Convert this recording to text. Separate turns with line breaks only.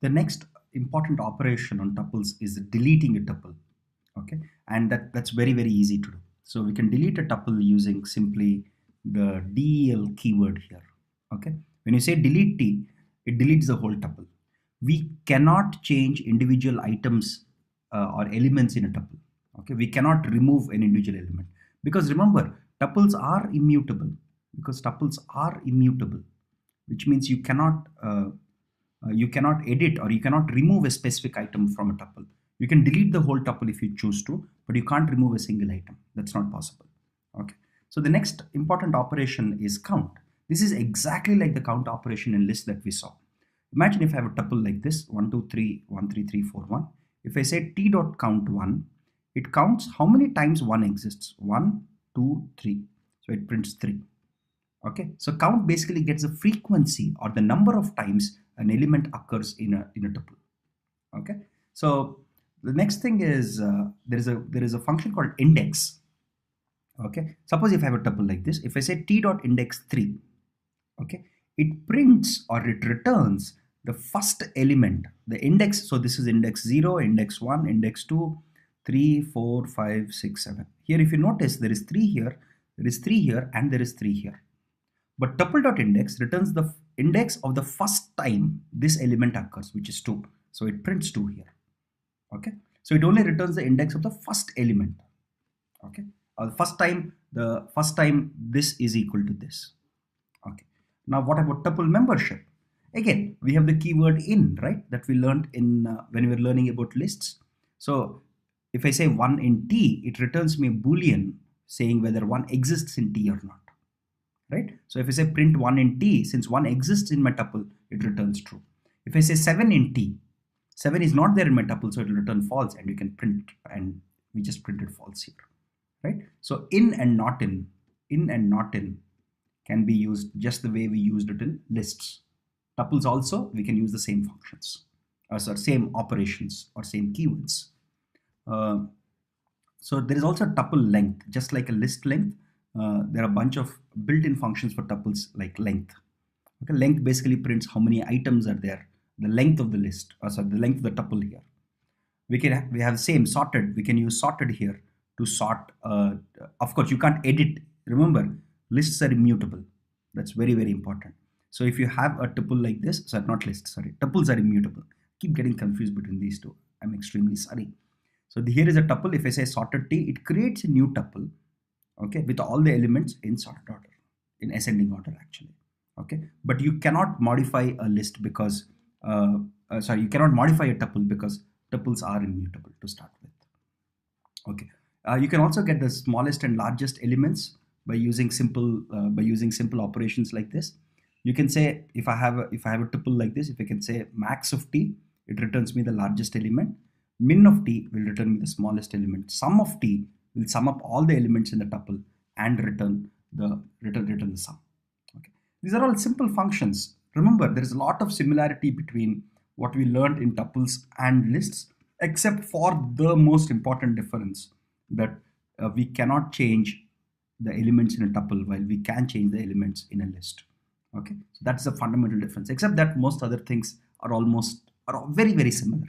The next important operation on tuples is deleting a tuple. Okay, and that's very, very easy to do. So we can delete a tuple using simply the del keyword here. Okay, when you say delete t, it deletes the whole tuple. We cannot change individual items or elements in a tuple. Okay, we cannot remove an individual element, because remember, tuples are immutable. Because tuples are immutable, which means you cannot edit or you cannot remove a specific item from a tuple. You can delete the whole tuple if you choose to, but you can't remove a single item. That's not possible. Okay. So the next important operation is count. This is exactly like the count operation in list that we saw. Imagine if I have a tuple like this, 1, 2, 3, 1, 3, 3, 4, 1. If I say t dot count 1, it counts how many times 1 exists. 1, 2, 3. So it prints 3. Okay. So count basically gets the frequency or the number of times an element occurs in a tuple. Okay. So the next thing is there is a function called index. Okay. Suppose if I have a tuple like this, if I say t dot index 3, okay, it prints or it returns the first element, the index. So this is index 0, index 1, index 2, 3, 4, 5, 6, 7. Here, if you notice, there is 3 here, there is 3 here, and there is 3 here. But tuple.index returns the index of the first time this element occurs, which is 2. So it prints 2 here. Okay. So it only returns the index of the first element. Okay. Or the first time this is equal to this. Okay. Now what about tuple membership? Again, we have the keyword in, right, that we learned in when we were learning about lists. So if I say 1 in t, it returns me a boolean saying whether 1 exists in t or not. Right? So if I say print 1 in t, since 1 exists in my tuple, it returns true. If I say 7 in t, 7 is not there in my tuple, so it will return false, and you can print, and we just printed false here. Right? So in and not in can be used just the way we used it in lists. Tuples also, we can use the same functions, same operations or same keywords. So there is also tuple length, just like a list length. There are a bunch of built-in functions for tuples like length. Okay, length basically prints how many items are there, the length of the list, the length of the tuple here. We have same sorted. We can use sorted here to sort. Of course, you can't edit. Remember, lists are immutable. That's very, very important. So if you have a tuple like this, not lists, tuples are immutable. Keep getting confused between these two. I'm extremely sorry. So here is a tuple. If I say sorted t, it creates a new tuple. Okay, with all the elements in sorted order, in ascending order actually. Okay, but you cannot modify a list because you cannot modify a tuple because tuples are immutable to start with. Okay, you can also get the smallest and largest elements by using simple operations like this. You can say if I have a tuple like this, if I can say max of t, it returns me the largest element. Min of t will return me the smallest element. Sum of t will sum up all the elements in the tuple and return the sum. Okay. These are all simple functions. Remember, there is a lot of similarity between what we learned in tuples and lists, except for the most important difference that we cannot change the elements in a tuple while we can change the elements in a list. Okay, so that's the fundamental difference, except that most other things are very, very similar.